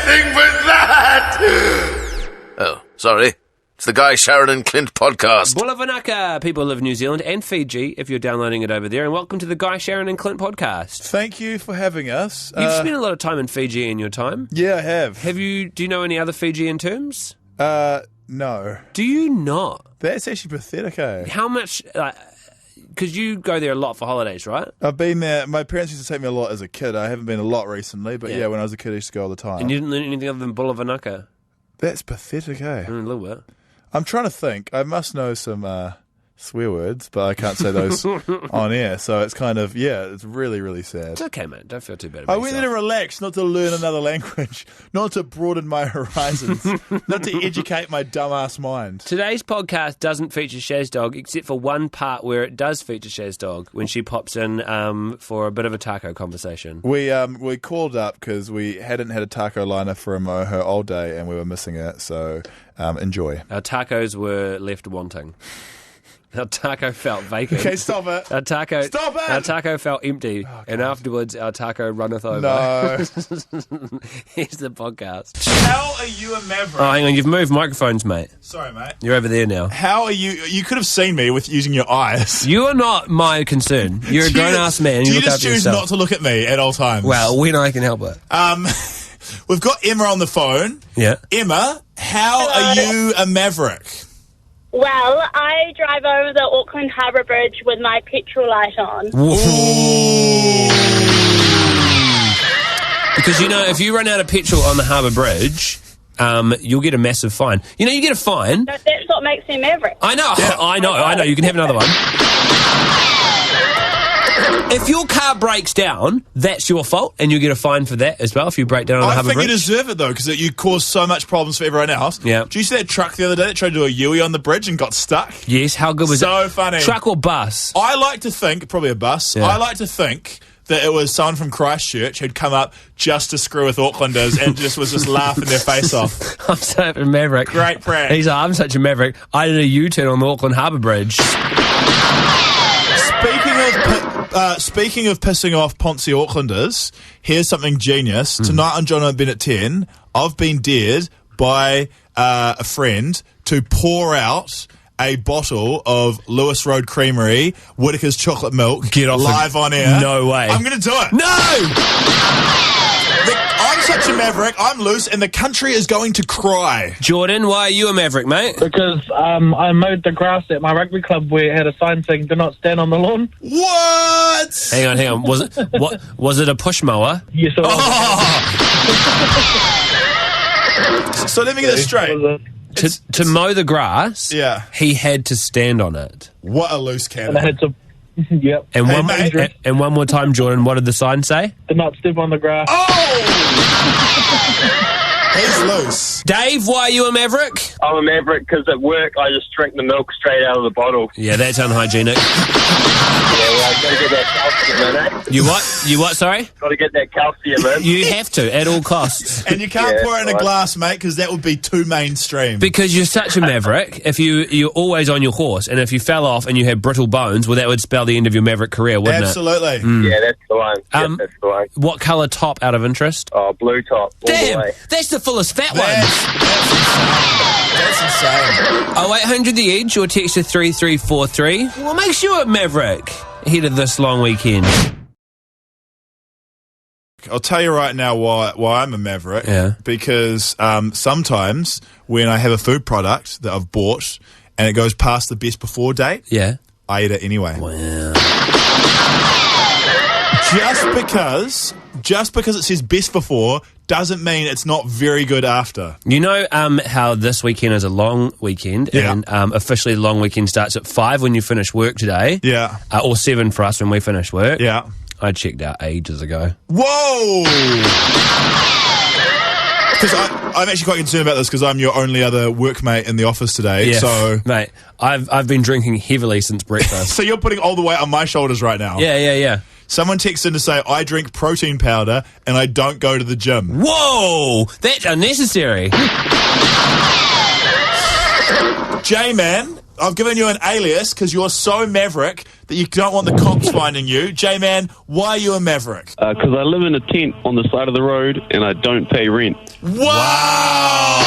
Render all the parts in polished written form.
anything but that! Oh, sorry. It's the Guy, Sharyn and Clint podcast. Bula Vanaka, people of New Zealand and Fiji, if you're downloading it over there, and welcome to the Guy, Sharyn and Clint podcast. Thank you for having us. You've spent a lot of time in Fiji in your time. Yeah, I have. Do you know any other Fijian terms? No. Do you not? That's actually pathetic, eh? How much, because you go there a lot for holidays, right? I've been there. My parents used to take me a lot as a kid. I haven't been a lot recently, but yeah, when I was a kid, I used to go all the time. And you didn't learn anything other than Bula Vanaka? That's pathetic, eh? A little bit. I'm trying to think. I must know some swear words, but I can't say those on air. So it's kind of, it's really, really sad. It's okay, man. Don't feel too bad about I went there to relax, not to learn another language, not to broaden my horizons, not to educate my dumbass mind. Today's podcast doesn't feature Shaz Dog, except for one part where it does feature Shaz Dog, when she pops in for a bit of a taco conversation. We called up because we hadn't had a taco liner for a moho all day and we were missing it, so enjoy. Our tacos were left wanting. Our taco felt vacant. Okay, stop it. Stop it! Our taco felt empty, and afterwards our taco runneth over. No. Here's the podcast. How are you a maverick? Oh, hang on, you've moved microphones, mate. Sorry, mate. You're over there now. How are you? You could have seen me with using your eyes. You are not my concern. You're a grown-ass man. Do you look just after choose yourself. not to look at me at all times? Well, when I can help it. We've got Emma on the phone. Yeah. Emma, how are you a maverick? Well, I drive over the Auckland Harbour Bridge with my petrol light on. Ooh. Because, if you run out of petrol on the Harbour Bridge, you'll get a massive fine. You get a fine. No, that's what makes me maverick. I know, I know. You can have another one. If your car breaks down, that's your fault, and you get a fine for that as well if you break down on the Harbour Bridge. I think you deserve it, though, because you cause so much problems for everyone else. Yeah. Did you see that truck the other day that tried to do a Yui on the bridge and got stuck? Yes, how good was it? So funny. Truck or bus? I like to think, probably a bus, Yeah. I like to think that it was someone from Christchurch who'd come up just to screw with Aucklanders and was just laughing their face off. I'm such a maverick. Great prank. He's like, I'm such a maverick. I did a U-turn on the Auckland Harbour Bridge. Speaking of pissing off Ponzi Aucklanders, here's something genius. Tonight on John O'Ben at 10, I've been dared by a friend to pour out a bottle of Lewis Road Creamery Whittaker's chocolate milk live on air. No way. I'm going to do it. No! I'm such a maverick. I'm loose, and the country is going to cry. Jordan, why are you a maverick, mate? Because I mowed the grass at my rugby club where it had a sign saying "Do not stand on the lawn." What? Hang on. Was it a push mower? Yes, it was. Oh! So let me get this straight. To mow the grass, Yeah. he had to stand on it. What a loose cannon. And I had to. Yep. And Hey, one mate. and one more time, Jordan, what did the sign say? Do not step on the grass. Oh! He's loose. Dave, why are you a maverick? I'm a maverick because at work I just drink the milk straight out of the bottle. Yeah, that's unhygienic. Yeah, well, I've got to get that calcium in, eh? You what, sorry? Got to get that calcium in. You have to, at all costs. And you can't Yeah, pour it in a right. glass, mate, because that would be too mainstream. Because you're such a maverick, if you're always on your horse, and if you fell off and you had brittle bones, well, that would spell the end of your maverick career, wouldn't Absolutely. Yeah, that's the one. Um, That's the one. it? What colour top out of interest? Oh, blue top. All the Damn, way. that's the fullest fat one. That's insane. 0800 The Edge or text to 3343. What makes you a maverick ahead of this long weekend? I'll tell you right now why I'm a maverick. Yeah. Because sometimes when I have a food product that I've bought and it goes past the best before date, Yeah. I eat it anyway. Wow. Just because it says best before doesn't mean it's not very good after. You know how this weekend is a long weekend, Yeah. and officially the long weekend starts at 5 when you finish work today, Yeah. or 7 for us when we finish work. Yeah. I checked out ages ago. Whoa! Because I'm actually quite concerned about this because I'm your only other workmate in the office today. Yeah, So mate, I've been drinking heavily since breakfast. so you're putting all the weight on my shoulders right now. Yeah. Someone texted in to say, I drink protein powder and I don't go to the gym. Whoa, that's unnecessary. J-Man, I've given you an alias because you're so maverick that you don't want the cops finding you. J-Man, why are you a maverick? Because I live in a tent on the side of the road and I don't pay rent. Wow!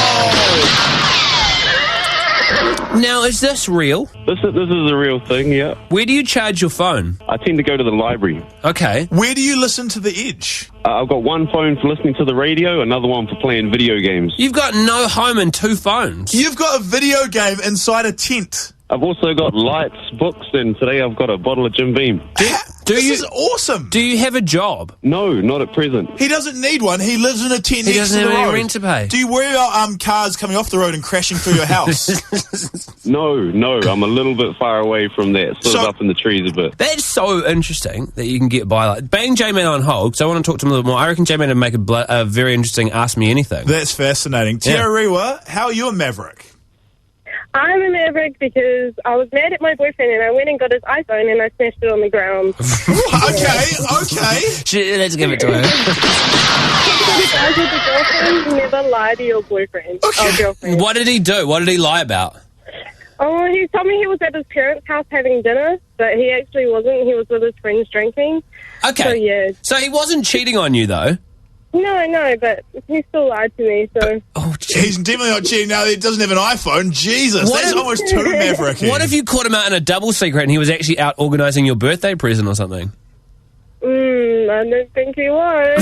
Now, is this real? This is a real thing, yeah. Where do you charge your phone? I tend to go to the library. Okay. Where do you listen to The Edge? I've got one phone for listening to the radio, another one for playing video games. You've got no home and 2 phones. You've got a video game inside a tent. I've also got lights, books, and today I've got a bottle of Jim Beam. This is awesome. Do you have a job? No, not at present. He doesn't need one. He lives in a tent He next doesn't to the have any road. rent to pay. Do you worry about cars coming off the road and crashing through your house? No, I'm a little bit far away from that, sort of up in the trees a bit. That's so interesting that you can get by like bang J-Man on hold, because I want to talk to him a little more. I reckon J-Man would make a very interesting Ask Me Anything. That's fascinating. Yeah. Tiariwa, how are you a maverick? I'm a maverick because I was mad at my boyfriend and I went and got his iPhone and I smashed it on the ground. Okay. Let's give it to her. As with the girlfriend, never lie to your boyfriend or girlfriend. What did he do? What did he lie about? Oh, he told me he was at his parents' house having dinner, but he actually wasn't. He was with his friends drinking. Okay. So, yeah. So he wasn't cheating on you, though? No, but he still lied to me, so... He's definitely not cheating now that he doesn't have an iPhone. Jesus, that's almost too maverick. What if you caught him out in a double secret and he was actually out organising your birthday present or something? I don't think he was.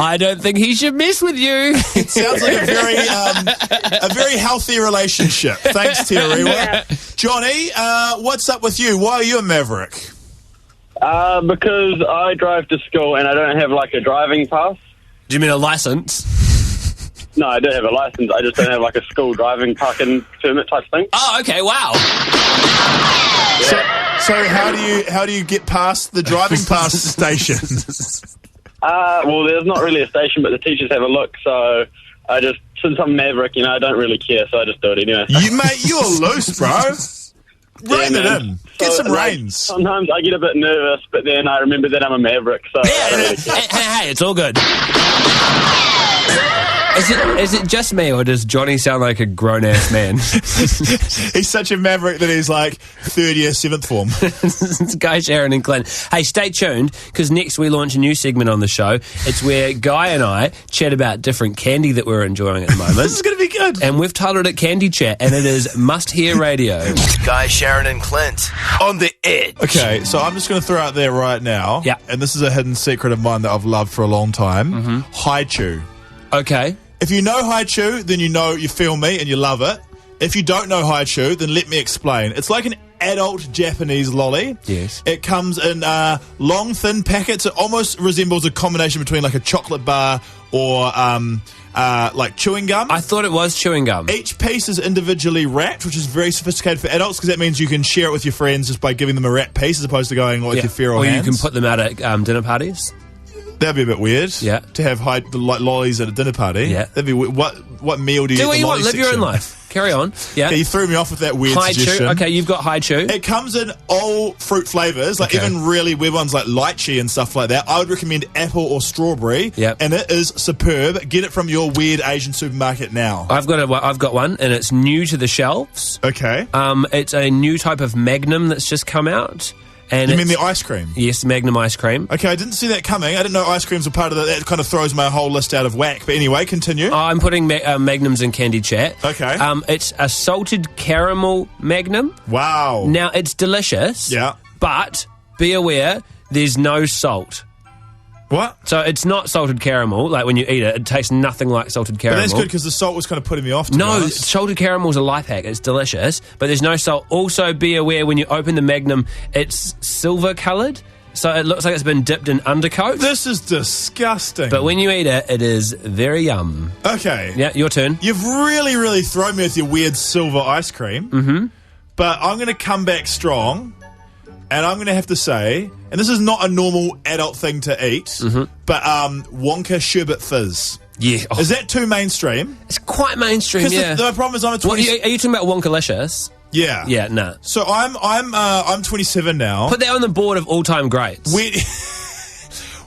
I don't think he should mess with you. It sounds like a very healthy relationship. Thanks, Tiariwa. Yeah. Johnny, what's up with you? Why are you a maverick? Because I drive to school and I don't have like a driving pass. Do you mean a licence? No, I do have a license. I just don't have like a school driving parking permit type thing. Oh, okay, wow. So how do you get past the driving pass station? Well, there's not really a station, but the teachers have a look. So I just, since I'm maverick, I don't really care. So I just do it anyway. You're loose, bro. Rein it in. Get some reins. Sometimes I get a bit nervous, but then I remember that I'm a maverick, so I don't really care. Hey, it's all good. Is it just me, or does Johnny sound like a grown-ass man? He's such a maverick that he's like third year, 7th form. It's Guy, Sharyn and Clint. Hey, stay tuned, because next we launch a new segment on the show. It's where Guy and I chat about different candy that we're enjoying at the moment. This is going to be good. And we've titled it Candy Chat, and it is must-hear radio. Guy, Sharyn and Clint on the edge. Okay, so I'm just going to throw out there right now, Yeah. and this is a hidden secret of mine that I've loved for a long time, Haichu. Okay. If you know Haichu, then you feel me and you love it. If you don't know Haichu, then let me explain. It's like an adult Japanese lolly. Yes. It comes in long, thin packets. It almost resembles a combination between like a chocolate bar or like chewing gum. I thought it was chewing gum. Each piece is individually wrapped, which is very sophisticated for adults because that means you can share it with your friends just by giving them a wrapped piece as opposed to going with your feral Or hands. you can put them out at dinner parties. That'd be a bit weird. Yeah. To have like lollies at a dinner party. Yeah. That'd be weird. What meal do you Do eat what the you lolly want. Live your own section? life. Carry on. Yeah. Yeah, you threw me off with that weird suggestion. Haichu. Okay, you've got Haichu. It comes in all fruit flavours, like Okay. even really weird ones like lychee and stuff like that. I would recommend apple or strawberry. Yep. And it is superb. Get it from your weird Asian supermarket now. I've got one, and it's new to the shelves. Okay. It's a new type of Magnum that's just come out. And You mean the ice cream? Yes, Magnum ice cream. Okay, I didn't see that coming. I didn't know ice creams were part of that. That kind of throws my whole list out of whack. But anyway, continue. I'm putting Magnums in Candy Chat. Okay. It's a salted caramel Magnum. Wow. Now, it's delicious. Yeah. But be aware, there's no salt. What? So it's not salted caramel. Like when you eat it, it tastes nothing like salted But caramel. that's good because the salt was kind of putting me off, to be No, honest. salted caramel's a life hack. It's delicious, but there's no salt. Also, be aware when you open the Magnum, it's silver coloured, so it looks like it's been dipped in undercoat. This is disgusting. But when you eat it, it is very yum. Okay. Yeah, your turn. You've really, really thrown me with your weird silver ice cream. Mm-hmm. But I'm going to come back strong, and I'm going to have to say, and this is not a normal adult thing to eat, but Wonka Sherbet Fizz. Yeah. Oh, Is that too mainstream? it's quite mainstream, Because yeah. the problem is I'm a 20... What, are you talking about Wonkalicious? Yeah. Yeah, nah. So I'm 27 now. Put that on the board of all-time greats.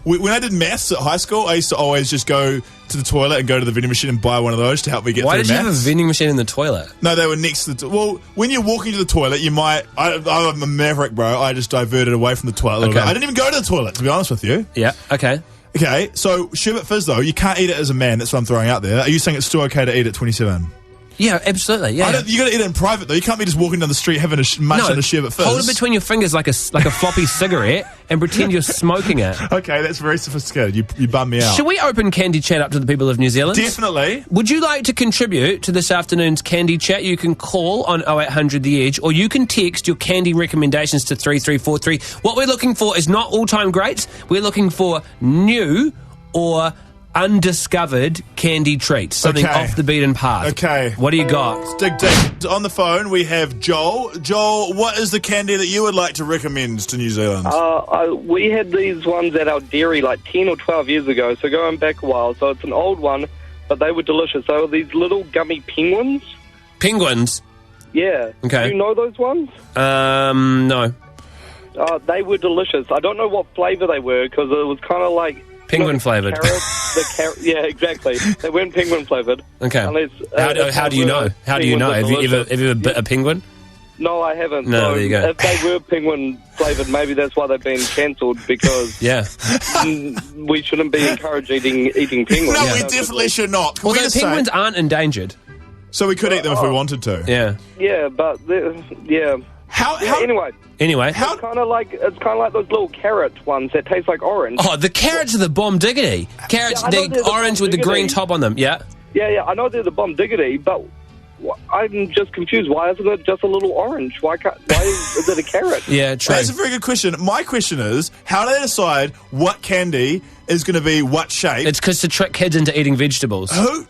When I did maths at high school, I used to always just go to the toilet and go to the vending machine and buy one of those to help me get Why through did you have a maths. vending machine in the toilet? No, they were next to the... Well, when you're walking to the toilet, you might... I'm a maverick, bro. I just diverted away from the toilet a little Okay. bit. I didn't even go to the toilet, to be honest with you. Yeah, okay. Okay, so sherbet fizz though, you can't eat it as a man. That's what I'm throwing out there. Are you saying it's still okay to eat at 27? Yeah, absolutely. Yeah. You got to eat it in private though. You can't be just walking down the street having munching a sherbet fizz. Hold it between your fingers like a floppy cigarette and pretend you're smoking it. Okay, that's very sophisticated. You bum me out. Should we open Candy Chat up to the people of New Zealand? Definitely. Would you like to contribute to this afternoon's Candy Chat? You can call on 0800 The Edge, or you can text your candy recommendations to 3343. What we're looking for is not all-time greats. We're looking for new or undiscovered candy treats. Something off the beaten path. Okay. What do you got? Dig. On the phone, we have Joel. Joel, what is the candy that you would like to recommend to New Zealand? We had these ones at our dairy like 10 or 12 years ago, so going back a while. So it's an old one, but they were delicious. They were these little gummy penguins. Penguins? Yeah. Okay. Do you know those ones? No. They were delicious. I don't know what flavour they were, because it was kind of like... Penguin flavoured. Yeah, exactly. They weren't penguin flavoured. Okay. Unless, how do you know? How do you know? Have you ever bit a penguin? No, I haven't. No, so there you go. If they were penguin flavoured, maybe that's why they've been cancelled, because we shouldn't be encouraging eating penguins. No, we definitely should not. Although penguins aren't endangered. So we could eat them if we wanted to. Yeah. Yeah, but anyway. It's kind of like those little carrot ones that taste like orange. Oh, the carrots are the bomb diggity. Carrots, the orange with the green top on them. Yeah. Yeah. I know they're the bomb diggity, but I'm just confused. Why isn't it just a little orange? Why is it a carrot? Yeah, true. That's a very good question. My question is, how do they decide what candy is going to be what shape? It's because to trick kids into eating vegetables. Who?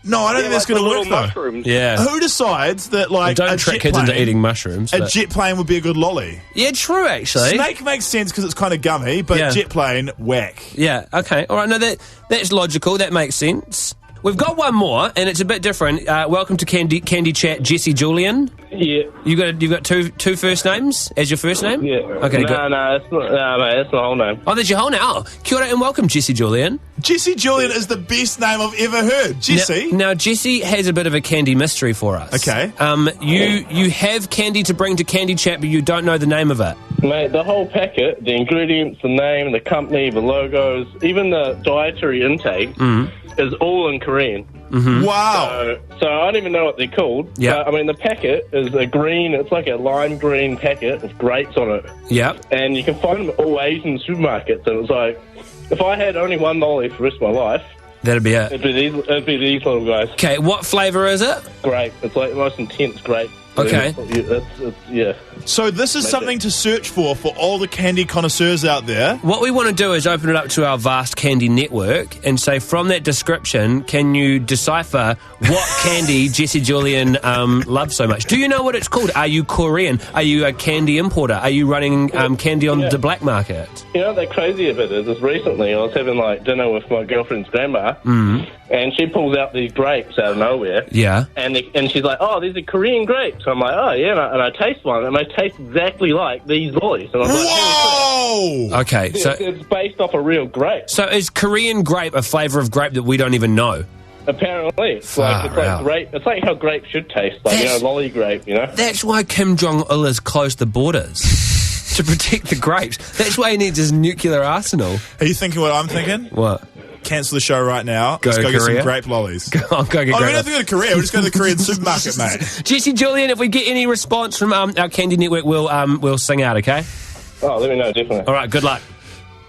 No, I don't think that's going to work, though. Mushrooms. Yeah. Who decides that, like, don't trick kids into eating mushrooms. A jet plane would be a good lolly. Yeah, true, actually. Snake makes sense because it's kind of gummy, but jet plane, whack. Yeah, okay. All right, no, that's logical. That makes sense. We've got one more, and it's a bit different. Welcome to Candy Chat, Jesse Julian. Yeah. You've got two first names as your first name? Yeah. Okay, No, that's my whole name. Oh, that's your whole name. Oh, kia ora and welcome, Jesse Julian. Jesse Julian is the best name I've ever heard. Jesse? Now Jesse has a bit of a candy mystery for us. Okay. You have candy to bring to Candy Chat, but you don't know the name of it. Mate, the whole packet, the ingredients, the name, the company, the logos, even the dietary intake is all in Korean. Mm-hmm. Wow. So I don't even know what they're called. Yeah. I mean, the packet is a green, it's like a lime green packet with grapes on it. Yeah. And you can find them at all Asian supermarkets. And it's like, if I had only one lolly for the rest of my life, that'd be it. It'd be these little guys. Okay, what flavour is it? Grape. It's like the most intense grape. Okay. Yeah. So this is something to search for all the candy connoisseurs out there. What we want to do is open it up to our vast candy network and say, from that description, can you decipher what candy Jesse Julian loves so much? Do you know what it's called? Are you Korean? Are you a candy importer? Are you running candy on the black market? You know what the crazy bit is recently I was having dinner with my girlfriend's grandma, and she pulls out these grapes out of nowhere. Yeah. And she's like, oh, these are Korean grapes. So I'm like, oh, yeah, and I taste one, and they taste exactly like these lollies. And I'm like, whoa! Okay, so it's based off a real grape. So is Korean grape a flavour of grape that we don't even know? Apparently. It's like grape. It's like how grape should taste, lolly grape, you know? That's why Kim Jong-il has closed the borders. To protect the grapes. That's why he needs his nuclear arsenal. Are you thinking what I'm thinking? What? Cancel the show right now. Let's go get some grape lollies. I'll go get grape. We don't have to go to Korea. We'll just go to the Korean supermarket, mate. Jesse Julian, if we get any response from our candy network, we'll sing out, okay? Oh, let me know, definitely. All right, good luck.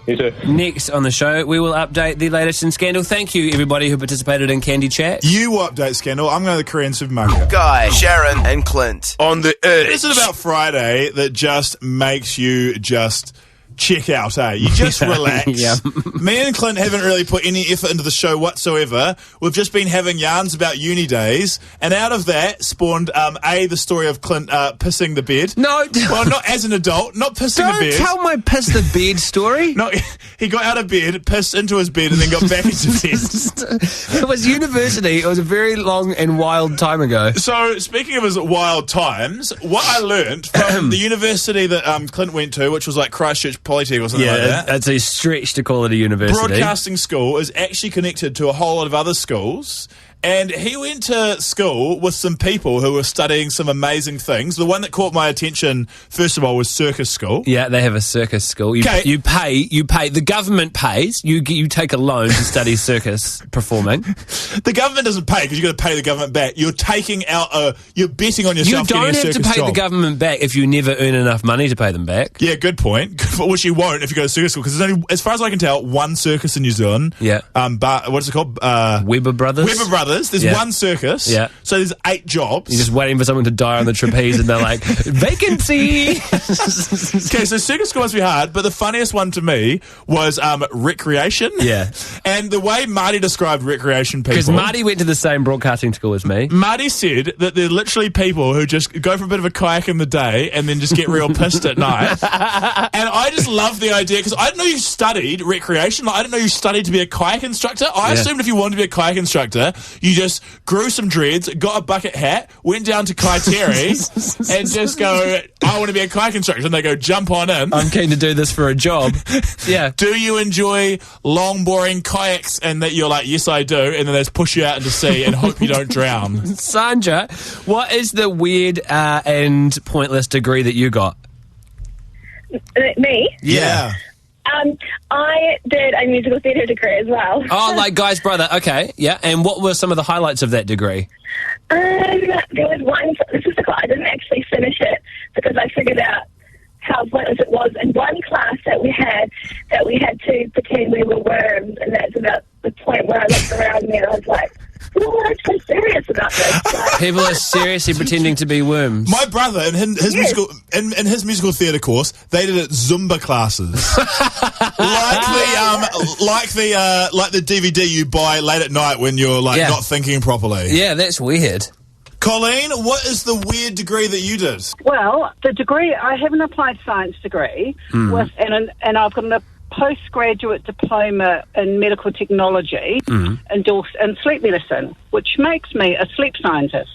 You too. Next on the show, we will update the latest in Scandal. Thank you, everybody who participated in Candy Chat. You will update Scandal. I'm going to the Korean supermarket. Guy, Sharyn, and Clint on the edge. This is about Friday that just makes you just check out, eh? You just relax. Yeah. Me and Clint haven't really put any effort into the show whatsoever. We've just been having yarns about uni days, and out of that spawned, the story of Clint pissing the bed. No. Well, not as an adult, not pissing the bed. Don't tell my piss the bed story. No, he got out of bed, pissed into his bed, and then got back into bed. It was university. It was a very long and wild time ago. So, speaking of his wild times, what I learned from the university that Clint went to, which was like Christchurch Polytech or something like that. It's a stretch to call it a university. Broadcasting school is actually connected to a whole lot of other schools, And he went to school with some people who were studying some amazing things. The one that caught my attention, first of all, was circus school. Yeah, they have a circus school. You pay. The government pays. You take a loan to study circus performing. The government doesn't pay because you've got to pay the government back. You're taking out you're betting on yourself getting a circus job. You don't have to pay the government back if you never earn enough money to pay them back. Yeah, good point. Which you won't if you go to circus school, because there's only, as far as I can tell, one circus in New Zealand. Yeah. What's it called? Weber Brothers. Weber Brothers. There's one circus. Yeah. So there's 8 jobs. You're just waiting for someone to die on the trapeze and they're like, vacancy! Okay, so circus school must be hard, but the funniest one to me was recreation. Yeah. And the way Marty described recreation people... Because Marty went to the same broadcasting school as me. Marty said that they're literally people who just go for a bit of a kayak in the day and then just get real pissed at night. And I just love the idea, because I didn't know you studied recreation. Like, I didn't know you studied to be a kayak instructor. I assumed if you wanted to be a kayak instructor, you just grew some dreads, got a bucket hat, went down to Kaiteri and just go, I want to be a kayak instructor. And they go, jump on in. I'm keen to do this for a job. Yeah. Do you enjoy long, boring kayaks? And that you're like, yes, I do. And then they just push you out into sea and hope you don't drown. Sandra, what is the weird and pointless degree that you got? Me? Yeah. I did a musical theatre degree as well. Oh, like Guy's brother. Okay, yeah. And what were some of the highlights of that degree? There was one, this is the class, I didn't actually finish it because I figured out how pointless it was. In one class that we had to pretend we were worms, and that's about the point where I looked around me and I was like, people are actually serious about this. Like, People are seriously pretending to be worms. My brother, in his musical theatre course, they did it Zumba classes, like the DVD you buy late at night when you're not thinking properly. Yeah, that's weird. Colleen, what is the weird degree that you did? Well, the degree, I have an applied science degree, and I've got a postgraduate diploma in medical technology and sleep medicine, which makes me a sleep scientist.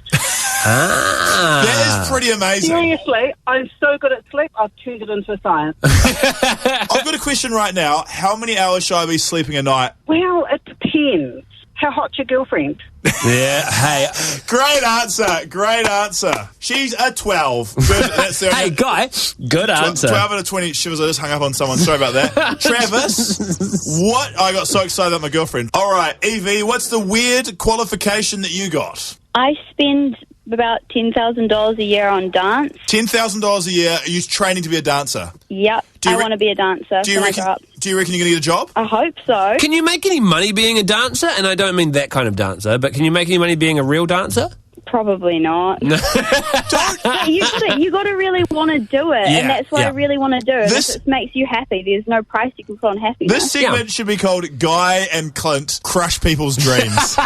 That is pretty amazing. Seriously, I'm so good at sleep, I've turned it into a science. I've got a question right now. How many hours should I be sleeping a night? Well, it depends. How hot's your girlfriend? Yeah, hey. Great answer. She's a 12. Good. That's the Hey, Guy, good answer. 12 out of 20 shivers. I just hung up on someone. Sorry about that. Travis, what? I got so excited about my girlfriend. All right, Evie, what's the weird qualification that you got? I spend about $10,000 a year on dance. $10,000 a year. Are you training to be a dancer? Yep. I want to be a dancer when I grow up. Do you reckon you're going to get a job? I hope so. Can you make any money being a dancer? And I don't mean that kind of dancer, but can you make any money being a real dancer? Probably not. You got to really want to do it, and that's what I really want to do. And if it makes you happy, there's no price you can put on happiness. This segment should be called Guy and Clint Crush People's Dreams.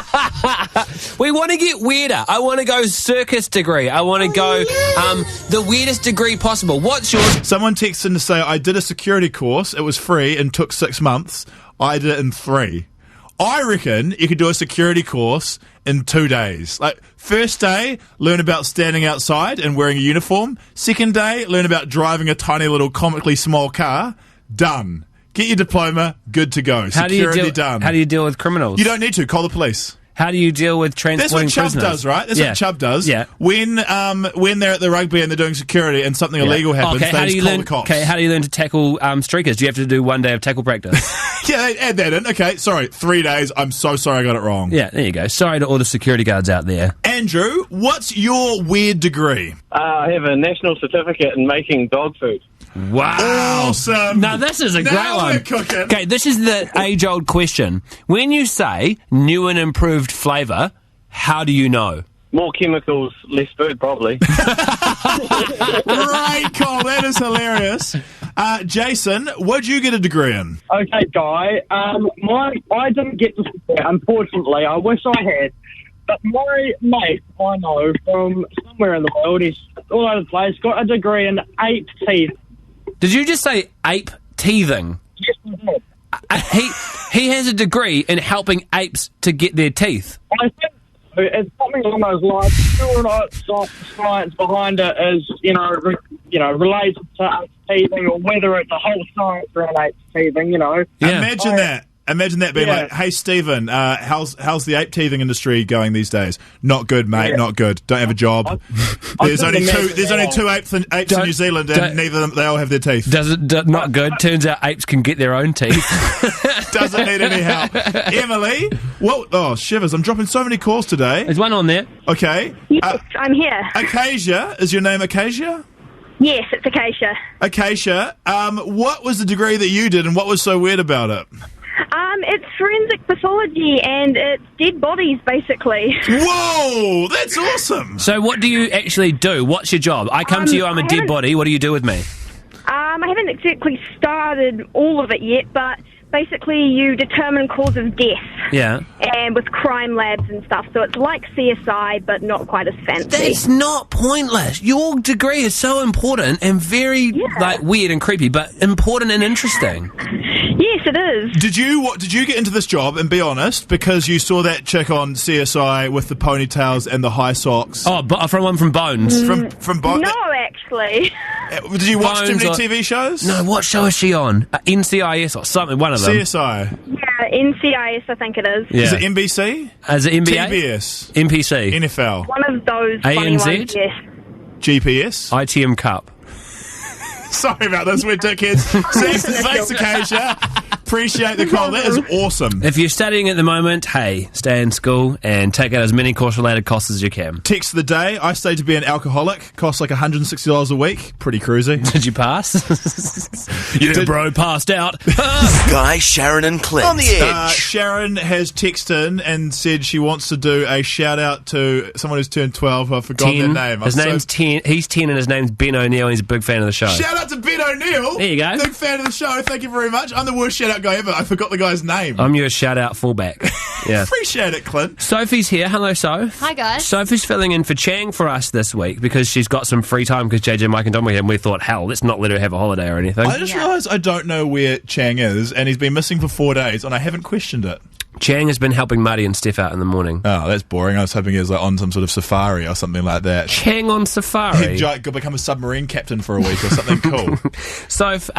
We want to get weirder. I want to go circus degree. I want to go the weirdest degree possible. What's yours? Someone texted in to say, I did a security course. It was free and took 6 months. I did it in 3. I reckon you could do a security course in 2 days. Like, first day, learn about standing outside and wearing a uniform. Second day, learn about driving a tiny little comically small car. Done. Get your diploma, good to go. Security done. How do you deal with criminals? You don't need to. Call the police. How do you deal with transporting prisoners? That's what Chubb does, right? That's what Chubb does. Yeah. When they're at the rugby and they're doing security and something illegal happens, they just call the cops. Okay, how do you learn to tackle streakers? Do you have to do 1 day of tackle practice? Yeah, add that in. Okay, sorry, 3 days. I'm so sorry I got it wrong. Yeah, there you go. Sorry to all the security guards out there. Andrew, what's your weird degree? I have a national certificate in making dog food. Wow. Awesome. Now, this is a great one. We're cooking. Okay, this is the age-old question. When you say new and improved flavour, how do you know? More chemicals, less food, probably. Great call. That is hilarious. Jason, what'd you get a degree in? Okay, Guy. I didn't get to school, unfortunately. I wish I had. But my mate, I know, from somewhere in the world, he's all over the place, got a degree in ape teeth. Did you just say ape teething? Yes, I did. He has a degree in helping apes to get their teeth. I think it's something along those lines. Still not science behind it is, related to ape teething, or whether it's a whole science around ape teething, Yeah. Imagine that. Imagine that being like, hey, Stephen, how's the ape teething industry going these days? Not good, mate, not good. Don't have a job. There's only two apes in New Zealand, and neither of them, they all have their teeth. Not good. Turns out apes can get their own teeth. Doesn't need any help. Emily, shivers, I'm dropping so many calls today. There's one on there. Okay. Yes, I'm here. Acacia, is your name Acacia? Yes, it's Acacia. Acacia, what was the degree that you did and what was so weird about it? It's forensic pathology and it's dead bodies, basically. Whoa, that's awesome. So what do you actually do? What's your job? I come to you, I'm a dead body. What do you do with me? I haven't exactly started all of it yet, but basically you determine cause of death. Yeah. And with crime labs and stuff, so it's like CSI, but not quite as fancy. That's not pointless. Your degree is so important and very weird and creepy, but important and interesting. Yes, it is. Did you get into this job, and be honest, because you saw that chick on CSI with the ponytails and the high socks? Oh, from Bones. From Bones? No, actually. Did you watch too many TV shows? No, what show is she on? NCIS or something, one of them. CSI. Yeah, NCIS, I think it is. Yeah. Is it NBC? Is it NBA? TBS? NPC? NFL? One of those funny ones, yes. GPS? ITM Cup. Sorry about this, we're dickheads. Thanks, Acacia. Appreciate the call. That is awesome. If you're studying at the moment, hey, stay in school and take out as many course-related costs as you can. Text of the day, I stayed to be an alcoholic. Costs like $160 a week. Pretty cruisy. Did you pass? Bro, passed out. Guy, Sharyn and Clint. On the edge. Sharyn has texted in and said she wants to do a shout-out to someone who's turned 12. I've forgotten their name. His name's 10. He's 10 and his name's Ben O'Neill and he's a big fan of the show. Shout out to Ben O'Neill. There you go. Big fan of the show. Thank you very much. I'm the worst shout-out guy ever. I forgot the guy's name. I'm your shout-out fullback. Yeah. Appreciate it, Clint. Sophie's here. Hello, Soph. Hi, guys. Sophie's filling in for Chang for us this week because she's got some free time because JJ, Mike and Dom were here and we thought, hell, let's not let her have a holiday or anything. I just realised I don't know where Chang is and he's been missing for 4 days and I haven't questioned it. Chang has been helping Muddy and Steph out in the morning. Oh, that's boring. I was hoping he was on some sort of safari or something like that. Chang on safari? He'd become a submarine captain for a week or something cool. Soph,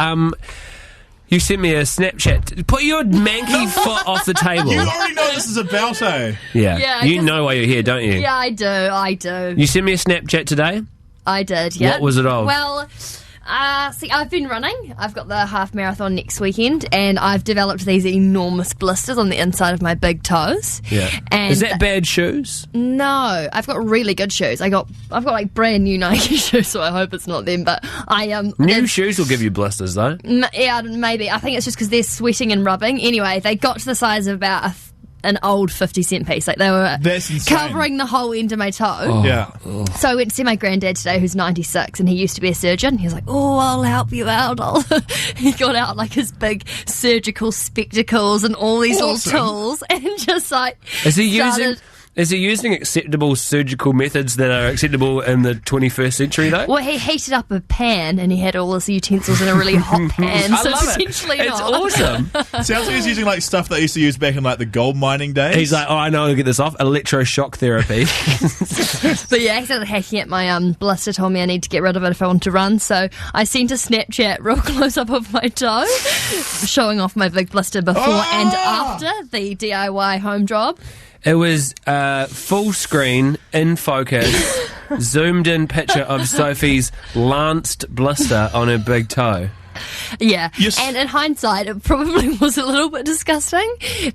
you sent me a Snapchat. Put your manky foot off the table. You already know this is about, eh? Yeah. You know why you're here, don't you? Yeah, I do. You sent me a Snapchat today? I did, yeah. What was it of? Well, I've been running. I've got the half marathon next weekend, and I've developed these enormous blisters on the inside of my big toes. Yeah. And is that bad shoes? No, I've got really good shoes. I've got like brand new Nike shoes, so I hope it's not them. But new shoes will give you blisters, though. Yeah, maybe. I think it's just because they're sweating and rubbing. Anyway, they got to the size of about an old 50-cent piece. Like they were covering the whole end of my toe. Oh. Yeah. Oh. So I went to see my granddad today, who's 96, and he used to be a surgeon. He was like, "Oh, I'll help you out." He got out like his big surgical spectacles and all these little tools, and just like Is he using acceptable surgical methods that are acceptable in the 21st century, though? Well, he heated up a pan and he had all his utensils in a really hot pan. I so love essentially it. It's awesome. Sounds like he's using like stuff that they used to use back in like the gold mining days. He's like, I know how to get this off. Electroshock therapy. But yeah, accidentally hacking at my blister told me I need to get rid of it if I want to run. So I sent a Snapchat real close up of my toe, showing off my big blister before and after the DIY home job. It was full screen, in focus, zoomed in picture of Sophie's lanced blister on her big toe. Yeah, and in hindsight, it probably was a little bit disgusting,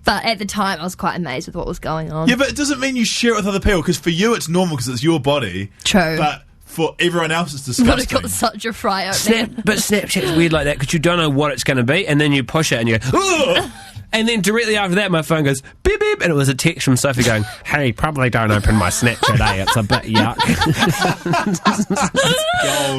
but at the time, I was quite amazed with what was going on. Yeah, but it doesn't mean you share it with other people, because for you, it's normal because it's your body. True. But for everyone else, it's disgusting. But it got such a fry out there. But Snapchat's weird like that, because you don't know what it's going to be, and then you push it and you go, ugh! And then directly after that, my phone goes, beep, beep, and it was a text from Sophie going, hey, probably don't open my Snapchat, eh? It's a bit yuck.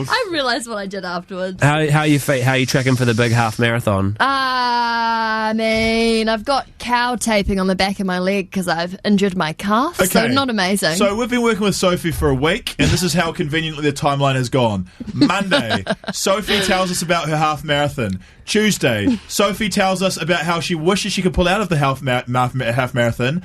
I realised what I did afterwards. How are your feet? How are you tracking for the big half marathon? I mean, I've got cow taping on the back of my leg because I've injured my calf, so not amazing. So we've been working with Sophie for a week, and this is how conveniently the timeline has gone. Monday, Sophie tells us about her half marathon. Tuesday, Sophie tells us about how she wishes she could pull out of the half marathon,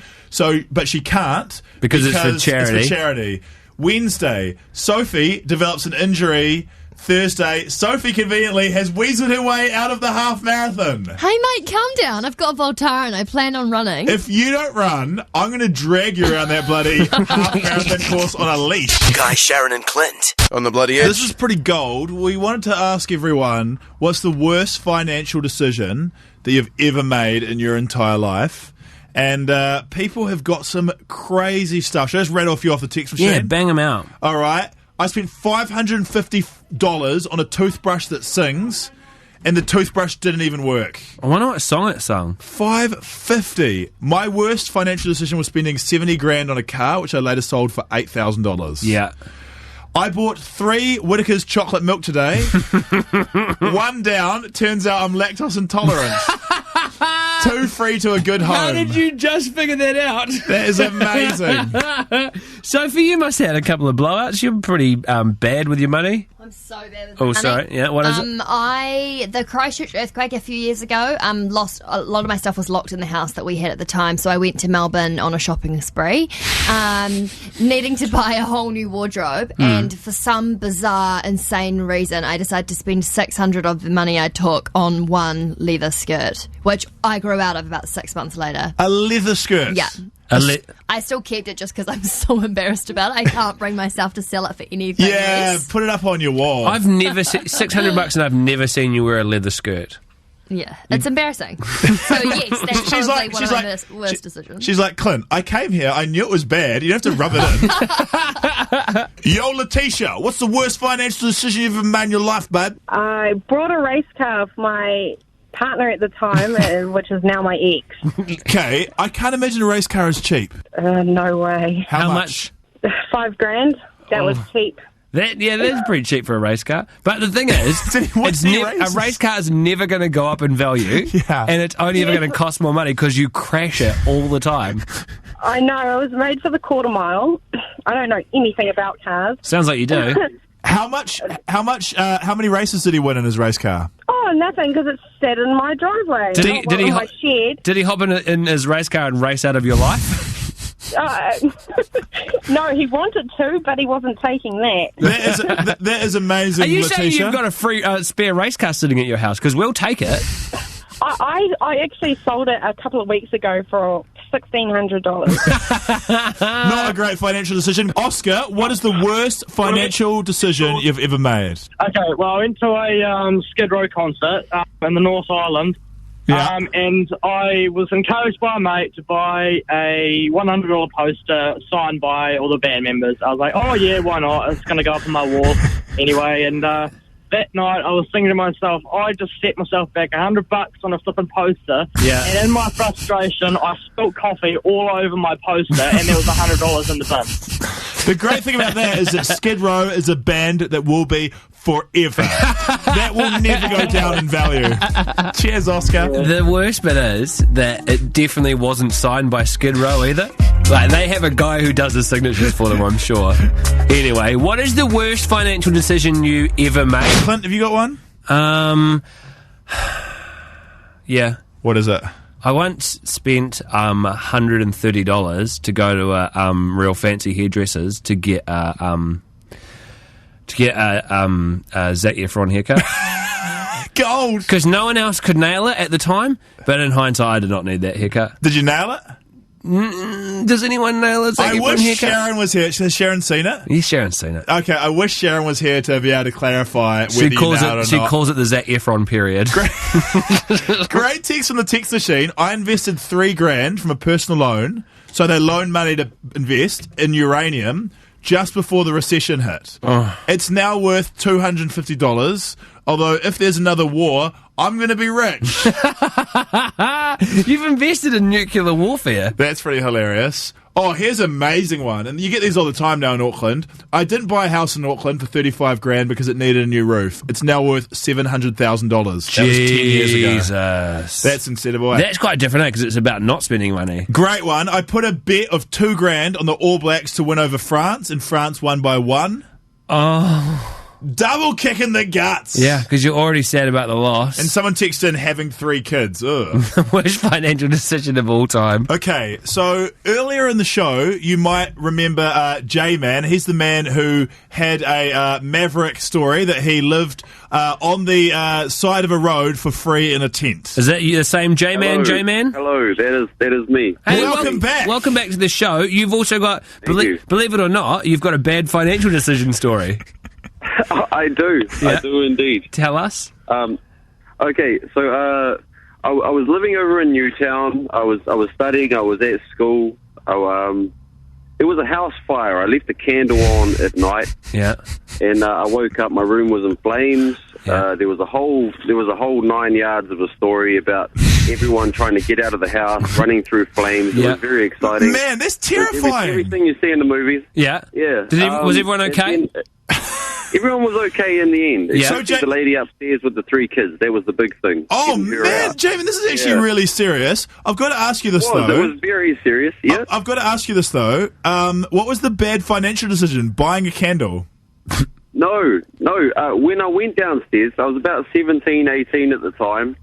but she can't because it's for charity. Wednesday, Sophie develops an injury Thursday, Sophie conveniently has weaseled her way out of the half marathon. Hey, mate, calm down. I've got Voltaren. I plan on running. If you don't run, I'm going to drag you around that bloody half marathon course on a leash. Guy, Sharyn and Clint. On the bloody edge. This is pretty gold. We wanted to ask everyone, what's the worst financial decision that you've ever made in your entire life? And people have got some crazy stuff. Should I just rattle a few off the text machine? Yeah, bang them out. All right. I spent $550 on a toothbrush that sings, and the toothbrush didn't even work. I wonder what song it sung. $550. My worst financial decision was spending $70,000 on a car, which I later sold for $8,000. Yeah. I bought 3 Whittaker's chocolate milk today. One down. Turns out I'm lactose intolerant. 2 free to a good home. How did you just figure that out? That is amazing. Sophie, you must have had a couple of blowouts. You're pretty bad with your money. I'm so bad with Oh, money. sorry. Yeah, what is it? The Christchurch earthquake a few years ago, lost a lot of my stuff was locked in the house that we had at the time, so I went to Melbourne on a shopping spree, needing to buy a whole new wardrobe, and for some bizarre, insane reason, I decided to spend $600 of the money I took on one leather skirt, which I grew out of about 6 months later. A leather skirt? Yeah. I still kept it just because I'm so embarrassed about it. I can't bring myself to sell it for anything. Yeah, else. put it up on your wall. I've never seen $600 and I've never seen you wear a leather skirt. Yeah, it's embarrassing. So yes, that's probably one of my worst decisions. She's like, Clint, I came here, I knew it was bad, you don't have to rub it in. Yo, Letitia, what's the worst financial decision you've ever made in your life, babe? I brought a race car for my partner at the time, which is now my ex. Okay, I can't imagine a race car is cheap. No way. How much? $5,000. That was cheap. That is pretty cheap for a race car. But the thing is, a race car is never going to go up in value, and it's only ever going to cost more money because you crash it all the time. I know. It was made for the quarter mile. I don't know anything about cars. Sounds like you do. How many races did he win in his race car? Oh, nothing, because it's sat in my driveway. In my shed. Did he hop in his race car and race out of your life? No, he wanted to, but he wasn't taking that. That is amazing, Are you Letitia. saying you've got a free spare race car sitting at your house? Because we'll take it. I actually sold it a couple of weeks ago for $1,600. Not a great financial decision. Oscar, what is the worst financial decision you've ever made? Okay, well, I went to a Skid Row concert in the North Island. Yeah. And I was encouraged by a mate to buy a $100 poster signed by all the band members. I was like, oh yeah, why not? It's going to go up on my wall anyway. And that night I was thinking to myself, I just set myself back $100 on a flipping poster. Yeah. And in my frustration, I spilled coffee all over my poster and there was $100 in the bin. The great thing about that is that Skid Row is a band that will be forever. That will never go down in value. Cheers, Oscar. The worst bit is that it definitely wasn't signed by Skid Row either. Like, they have a guy who does the signatures for them, I'm sure. Anyway, what is the worst financial decision you ever made? Clint, have you got one? Yeah. What is it? I once spent $130 to go to a real fancy hairdressers to get a Zac Efron haircut. Gold! Because no one else could nail it at the time, but in hindsight, I did not need that haircut. Did you nail it? Does anyone nail a Zac I Efron wish haircut? Sharyn was here. Has Sharyn seen it? Yes, Sharon's seen it. Okay, I wish Sharyn was here to be able to clarify whether you nailed it or not. She calls it the Zac Efron period. Great text from the text machine. I invested $3,000 from a personal loan, so they loaned money to invest in uranium just before the recession hit. Oh. It's now worth $250, although if there's another war, I'm going to be rich. You've invested in nuclear warfare. That's pretty hilarious. Oh, here's an amazing one. And you get these all the time now in Auckland. I didn't buy a house in Auckland for $35,000 because it needed a new roof. It's now worth $700,000. That was 10 years ago. Jesus. That's incredible. That's quite different because it's about not spending money. Great one. I put a bet of $2,000 on the All Blacks to win over France, and France won by 1. Oh. Double kick in the guts. Yeah, because you're already sad about the loss. And someone texted in having 3 kids. Ugh. Worst financial decision of all time. Okay, so earlier in the show, you might remember J-Man. He's the man who had a Maverick story that he lived on the side of a road for free in a tent. Is that you, the same J-Man, Hello. J-Man? Hello, that is me. Hey, welcome back. Welcome back to the show. You've also got, believe it or not, you've got a bad financial decision story. I do. Yeah. I do indeed. Tell us. Okay, so I was living over in Newtown. I was studying. I was at school. It was a house fire. I left the candle on at night. Yeah. And I woke up. My room was in flames. Yeah. There was a whole 9 yards of a story about everyone trying to get out of the house, running through flames. It Yeah. was very exciting. Man, that's terrifying. Everything you see in the movies. Yeah. Yeah. Was everyone okay? Everyone was okay in the end. Yeah. Except the lady upstairs with the 3 kids. That was the big thing. Oh, Getting her man, out. Jamie, this is actually Yeah. really serious. I've got to ask you this, It though. was very serious, yeah. I've got to ask you this, though. What was the bad financial decision? Buying a candle? No. When I went downstairs, I was about 17, 18 at the time,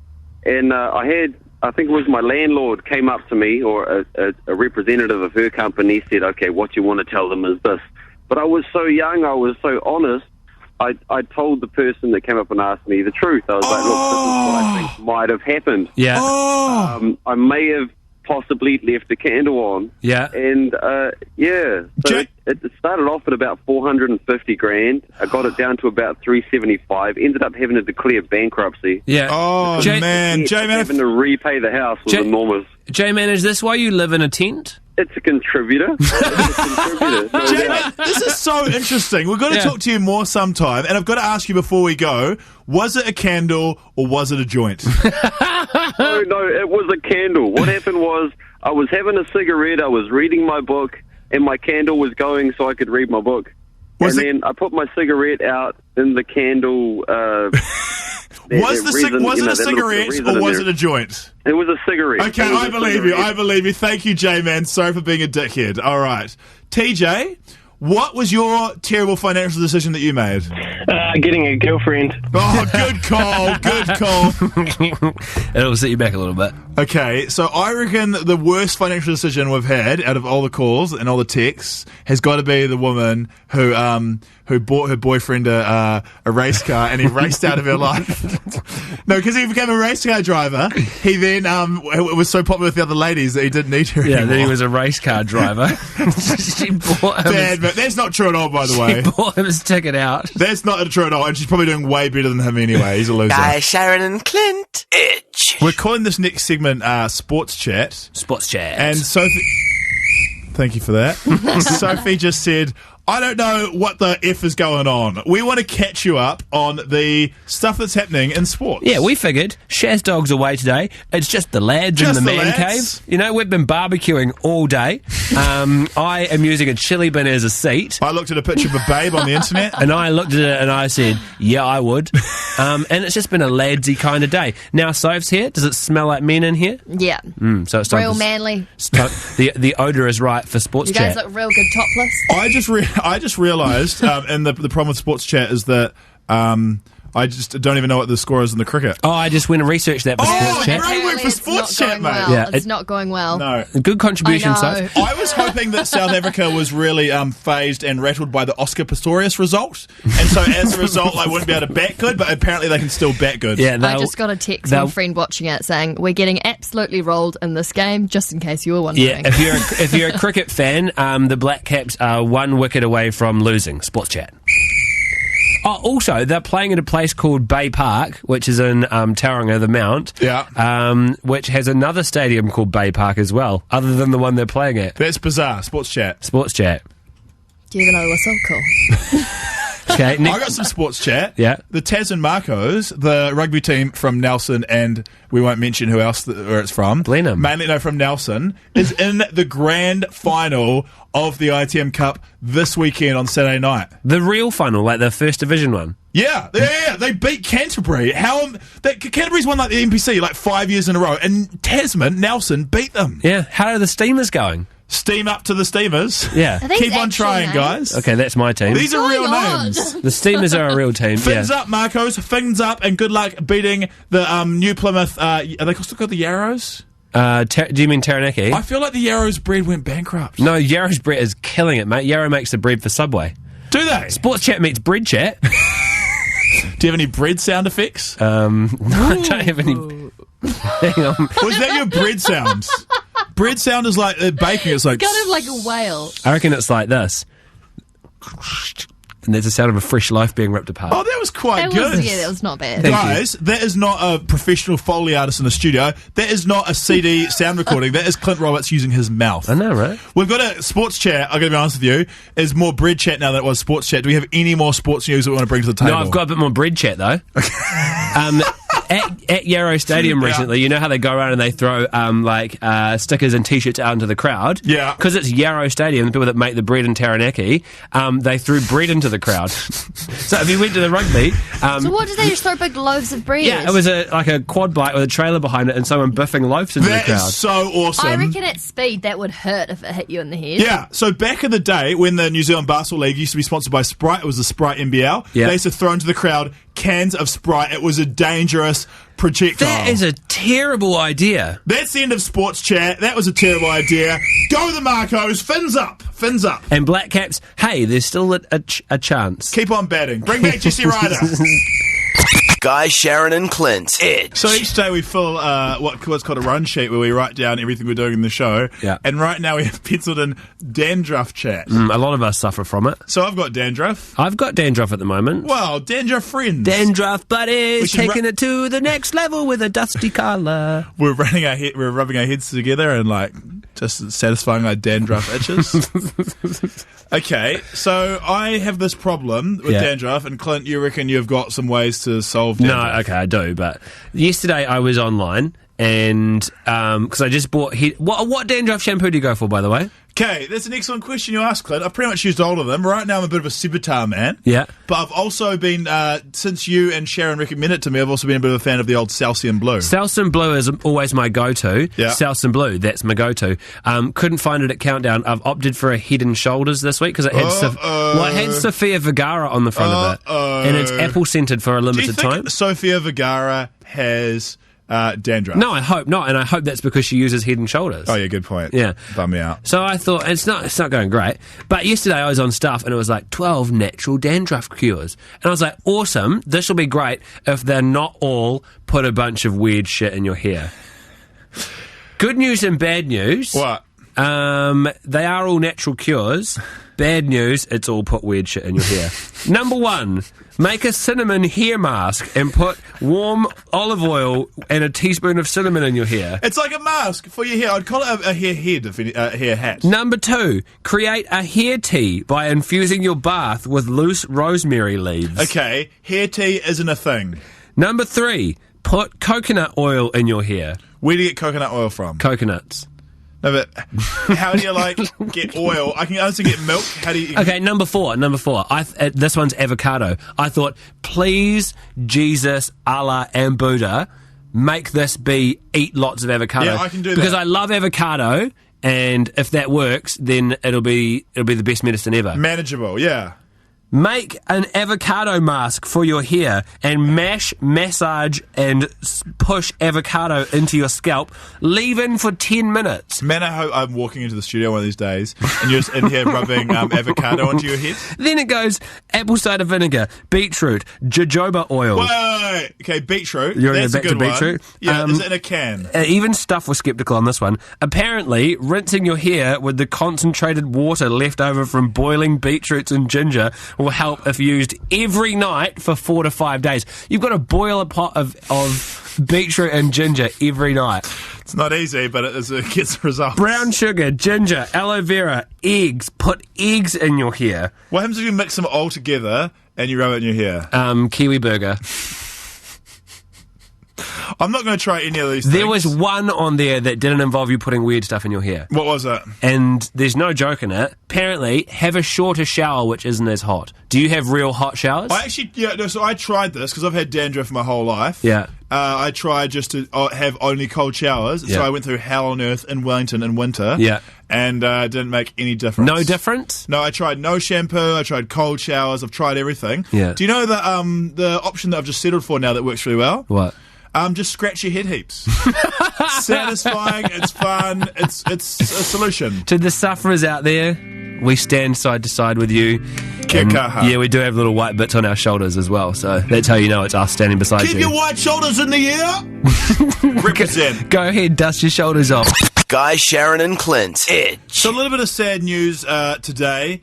and I think it was my landlord came up to me, or a representative of her company said, okay, what you want to tell them is this. But I was so young, I was so honest, I told the person that came up and asked me the truth. I was like, look, this is what I think might have happened. Yeah. I may have possibly left the candle on. Yeah. And, So it started off at about 450 grand. I got it down to about 375. Ended up having to declare bankruptcy. Yeah. Oh, man. J-Man, having to repay the house was enormous. J-Man, is this why you live in a tent? It's a contributor. No Jamie, doubt. this is so interesting. We've got to Yeah. talk to you more sometime. And I've got to ask you before we go, was it a candle or was it a joint? No, it was a candle. What happened was I was having a cigarette, I was reading my book, and my candle was going so I could read my book. Then I put my cigarette out in the candle. Was it a cigarette or was it a joint? It was a cigarette. Okay, It was I a believe you. cigarette. I believe you. Thank you, J-Man. Sorry for being a dickhead. All right. TJ, what was your terrible financial decision that you made? Getting a girlfriend. Oh, good call. Good call. It'll set you back a little bit. Okay, so I reckon the worst financial decision we've had out of all the calls and all the texts has got to be the woman who bought her boyfriend a race car and he raced out of her life. No, because he became a race car driver. He then was so popular with the other ladies that he didn't need her Yeah, anymore. then he was a race car driver. She bought him Bad, but that's not true at all, by the way. She bought him his ticket out. That's not true at all, and she's probably doing way better than him anyway. He's a loser. Guy, Sharyn and Clint. Itch. We're calling this next segment Sports Chat. Sports Chat. And Sophie... Thank you for that. Sophie just said, I don't know what the F is going on. We want to catch you up on the stuff that's happening in sports. Yeah, we figured Shaz Dog's away today. It's just the lads in Just the the man lads. cave. You know, we've been barbecuing all day. I am using a chili bin as a seat. I looked at a picture of a babe on the internet. And I looked at it and I said, yeah, I would. And it's just been a ladsy kind of day. Now, Soph's here. Does it smell like men in here? Yeah. So it's time Real for- manly. the odour is right for sports You guys chat. look real good topless. I just realised, and the problem with Sports Chat is that I just don't even know what the score is in the cricket. Oh, I just went and researched that for sports chat. great work for It's Sports not Chat, going mate. well. Yeah, It's not going well. No. Good contribution, I know. Soph. I was hoping that South Africa was really phased and rattled by the Oscar Pistorius result, and so as a result, I wouldn't be able to bat good. But apparently, they can still bat good. Yeah, I just got a text from a friend watching it saying, we're getting absolutely rolled in this game, just in case you were wondering. Yeah, if you're a cricket fan, the Black Caps are 1 wicket away from losing. Sports Chat. Oh, also, they're playing at a place called Bay Park, which is in Tauranga, the Mount. Yeah. Which has another stadium called Bay Park as well, other than the one they're playing at. That's bizarre. Sports Chat. Sports Chat. Do you have another whistle? Cool. Okay, I got some Sports Chat. Yeah. The Tasman Marcos, the rugby team from Nelson, and we won't mention who else where it's from. Blenheim. Mainly, no, from Nelson, is in the grand final of the ITM Cup this weekend on Saturday night. The real final, like the First Division one. Yeah, they beat Canterbury. Canterbury's won like the NPC like 5 years in a row, and Tasman, Nelson, beat them. Yeah, how are the Steamers going? Steam up to the Steamers. Yeah. Are these Keep on actual trying, names? guys. Okay, that's my team. These are real on? names. The Steamers are a real team. Fins yeah. up, Marcos. Fins up, and good luck beating the New Plymouth. Are they still called the Yarrows? Do you mean Taranaki? I feel like the Yarrows bread went bankrupt. No, Yarrow's bread is killing it, mate. Yarrow makes the bread for Subway. Do they? Sports Chat meets Bread Chat. Do you have any bread sound effects? No, I don't have any. Hang on. Was that your bread sounds? Bread sound is like baking. It's like Kind of like a whale. I reckon it's like this. And there's the sound of a fresh loaf being ripped apart. Oh, that was quite That good. that was not bad. Guys, that is not a professional Foley artist in the studio. That is not a CD sound recording. That is Clint Roberts using his mouth. I know, right? We've got a sports chat, I'm going to be honest with you, is more bread chat now than it was sports chat. Do we have any more sports news that we want to bring to the table? No, I've got a bit more bread chat, though. At Yarrow Stadium recently, you know how they go around and they throw stickers and T-shirts out into the crowd? Yeah. Because it's Yarrow Stadium, the people that make the bread in Taranaki, they threw bread into the crowd. So if you went to the rugby... So what did they just throw big loaves of bread? Yeah, it was a quad bike with a trailer behind it and someone biffing loaves into the crowd. That is so awesome. I reckon at speed that would hurt if it hit you in the head. Yeah, so back in the day when the New Zealand Basketball League used to be sponsored by Sprite, it was the Sprite NBL. Yeah. They used to throw into the crowd cans of Sprite. It was a dangerous projectile. That is a terrible idea. That's the end of sports chat. That was a terrible idea. Go the Marcos. Fins up. Fins up. And Black Caps, hey, there's still a chance. Keep on batting. Bring back Jesse Ryder. Guy, Sharyn, and Clint. Edge. So each day we fill what's called a run sheet where we write down everything we're doing in the show. Yeah. And right now we have penciled in dandruff chat. A lot of us suffer from it. So I've got dandruff. I've got dandruff at the moment. Well, dandruff friends. Dandruff buddies, should taking it to the next level with a dusty colour. We're rubbing our heads together and just satisfying our dandruff itches. Okay, so I have this problem with dandruff, and Clint, you reckon you've got some ways to solve dandruff? No, okay, I do, but yesterday I was online and because I just bought what dandruff shampoo do you go for, by the way? Okay, that's an excellent question you asked, Clint. I've pretty much used all of them. Right now I'm a bit of a Civitar man. Yeah. But I've also been, since you and Sharyn recommended it to me, I've also been a bit of a fan of the old Salsian Blue. Salsian Blue is always my go-to. Yeah. Salsian Blue, that's my go-to. Couldn't find it at Countdown. I've opted for a Head and Shoulders this week because it had Sofia Vergara on the front of it. And it's apple-scented for a limited time. Sofia Vergara has... dandruff. No, I hope not, and I hope that's because she uses Head and Shoulders. Oh yeah, good point. Yeah, bum me out. So I thought it's not going great. But yesterday I was on Stuff and it was like 12 natural dandruff cures, and I was like, awesome. This will be great if they're not all put a bunch of weird shit in your hair. Good news and bad news. What? They are all natural cures. Bad news, it's all put weird shit in your hair. Number 1, make a cinnamon hair mask and put warm olive oil and a teaspoon of cinnamon in your hair. It's like a mask for your hair. I'd call it a hair head, hair hat. Number 2, create a hair tea by infusing your bath with loose rosemary leaves. Okay, hair tea isn't a thing. Number 3, put coconut oil in your hair. Where do you get coconut oil from? Coconuts. No, but how do you get oil? I can also get milk. How do you? Okay, number 4. This one's avocado. I thought, please, Jesus, Allah, and Buddha, make this be eat lots of avocado. Yeah, I can do that because I love avocado, and if that works, then it'll be the best medicine ever. Manageable, yeah. Make an avocado mask for your hair and massage and push avocado into your scalp. Leave in for 10 minutes. Man, I hope I'm walking into the studio one of these days and you're just in here rubbing avocado onto your head. Then it goes apple cider vinegar, beetroot, jojoba oil. Wait. Okay, beetroot. You're That's back a good to beetroot. one. Yeah, is it in a can? Even Stuff was sceptical on this one. Apparently, rinsing your hair with the concentrated water left over from boiling beetroots and ginger will help if used every night for 4 to 5 days. You've got to boil a pot of beetroot and ginger every night. It's not easy, but it gets results. Brown sugar, ginger, aloe vera, eggs. Put eggs in your hair. What happens if you mix them all together and you rub it in your hair? Kiwi burger. I'm not going to try any of these There things. was one on there that didn't involve you putting weird stuff in your hair. What was it? And there's no joke in it. Apparently, have a shorter shower which isn't as hot. Do you have real hot showers? So I tried this because I've had dandruff my whole life. Yeah. I tried just to have only cold showers. Yeah. So I went through hell on earth in Wellington in winter. Yeah. And it didn't make any difference. No difference? No, I tried no shampoo. I tried cold showers. I've tried everything. Yeah. Do you know the option that I've just settled for now that works really well? What? Just scratch your head heaps. Satisfying. It's fun. It's a solution. To the sufferers out there, we stand side to side with you. And, yeah, we do have little white bits on our shoulders as well, so that's how you know it's us standing beside you. Keep your white shoulders in the air. Represent. Go ahead, dust your shoulders off. Guy, Sharyn and Clint. Itch. So a little bit of sad news today.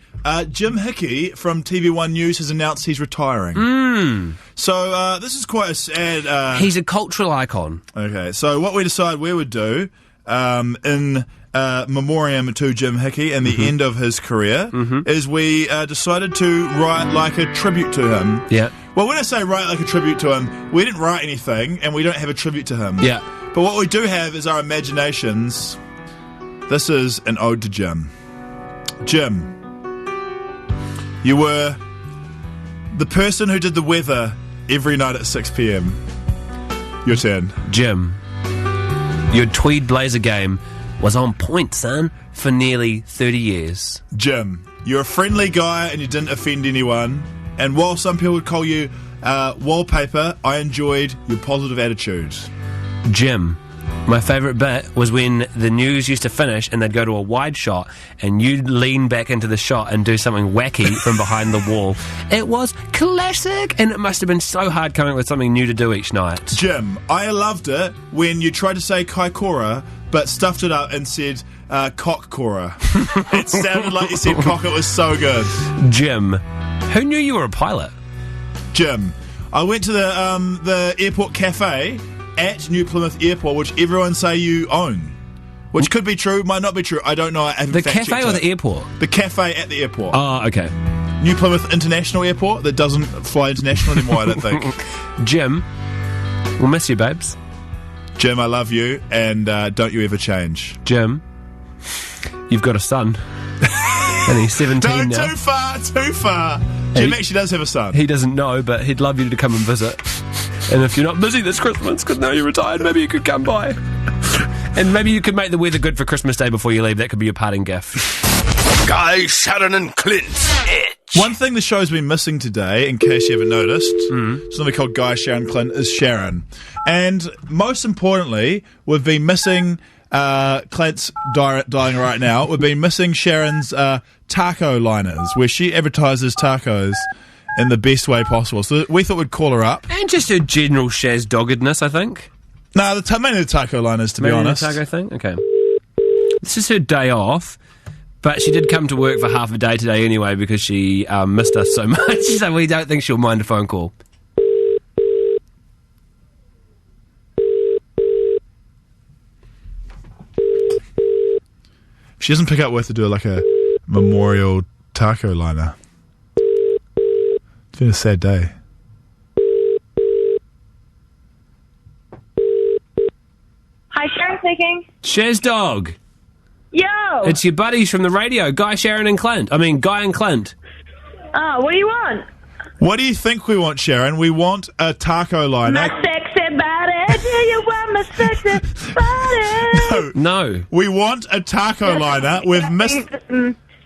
Jim Hickey from TV1 News has announced he's retiring. So this is quite a sad... He's a cultural icon. Okay, so what we decided we would do in memoriam to Jim Hickey and the end of his career is we decided to write like a tribute to him. Yeah. Well, when I say write like a tribute to him, we didn't write anything and we don't have a tribute to him. Yeah. But what we do have is our imaginations. This is an ode to Jim. Jim, you were the person who did the weather every night at 6 p.m. Your turn. Jim, your tweed blazer game was on point, son, for nearly 30 years. Jim, you're a friendly guy and you didn't offend anyone. And while some people would call you wallpaper, I enjoyed your positive attitude. Jim, my favourite bit was when the news used to finish and they'd go to a wide shot and you'd lean back into the shot and do something wacky from behind the wall. It was classic, and it must have been so hard coming up with something new to do each night. Jim, I loved it when you tried to say Kaikoura but stuffed it up and said Cock-Cora. It sounded like you said cock. It was so good. Jim, who knew you were a pilot? Jim, I went to the airport cafe at New Plymouth Airport, which everyone say you own. Which could be true, might not be true. I don't know. I haven't The fact-checked cafe or it. the airport? The cafe at the airport. Oh, okay. New Plymouth International Airport that doesn't fly international anymore, I don't think. Jim, we'll miss you, babes. Jim, I love you, and don't you ever change. Jim, you've got a son. And he's 17 now. Too far. Jim actually does have a son. He doesn't know, but he'd love you to come and visit. And if you're not busy this Christmas, because now you're retired, maybe you could come by. And maybe you could make the weather good for Christmas Day before you leave. That could be your parting gift. Guy, Sharyn and Clint. Itch. One thing the show's been missing today, in case you haven't noticed, something called Guy, Sharyn, Clint, is Sharyn. And most importantly, we've been missing... Clint's dying right now. We've been missing Sharyn's taco liners, where she advertises tacos in the best way possible. So we thought we'd call her up. And just her general Shaz doggedness, I think. No, mainly the taco liners, to be honest. The taco thing? Okay. This is her day off, but she did come to work for half a day today anyway because she missed us so much, so we don't think she'll mind a phone call. If she doesn't pick up, we have to do like a memorial taco liner. It's been a sad day. Hi, Sharyn speaking. Shaz dog. Yo! It's your buddies from the radio, Guy, Sharyn and Clint. Guy and Clint. Oh, what do you want? What do you think we want, Sharyn? We want a taco liner. My sexy body. Do you want my sexy body? No. We want a taco liner. We've missed...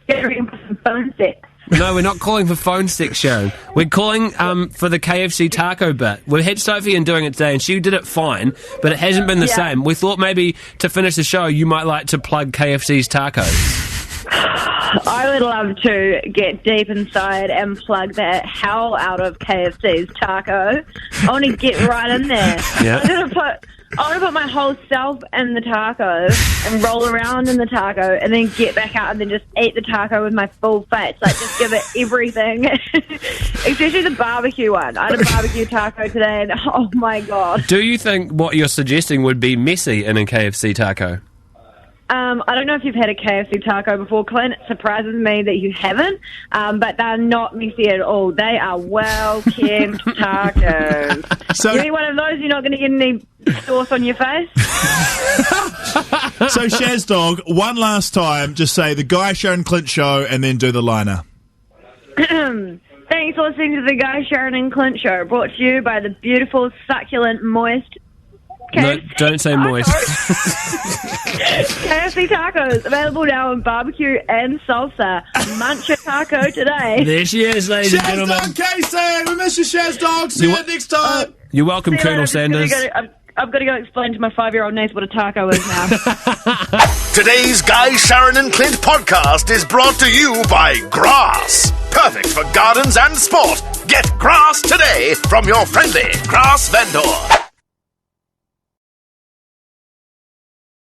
Get ready for some phone sex. No, we're not calling for phone sex, Sharyn. We're calling for the KFC taco bit. We had Sophie in doing it today, and she did it fine, but it hasn't been the same. We thought maybe to finish the show, you might like to plug KFC's tacos. I would love to get deep inside and plug the hell out of KFC's taco. I want to get right in there. Yeah. I want to put my whole self in the taco and roll around in the taco and then get back out and then just eat the taco with my full face. Like, just give it everything. Especially the barbecue one. I had a barbecue taco today and oh my God. Do you think what you're suggesting would be messy in a KFC taco? I don't know if you've had a KFC taco before, Clint. It surprises me that you haven't, but they're not messy at all. They are well-kept tacos. So, you eat one of those, you're not going to get any sauce on your face. So, Shaz Dog, one last time, just say the Guy, Sharyn, Clint show and then do the liner. Thanks for listening to the Guy, Sharyn and Clint show, brought to you by the beautiful, succulent, moist... No, don't say moist. KFC tacos, available now in barbecue and salsa. Munch a taco today. There she is, ladies and Shaz gentlemen. Dog Casey! We miss you, Shaz Dog. See you next time. You're welcome, See you Colonel later. Sanders. I've got to go explain to my 5-year-old niece what a taco is now. Today's Guy, Sharyn and Clint podcast is brought to you by Grass. Perfect for gardens and sport. Get Grass today from your friendly Grass vendor.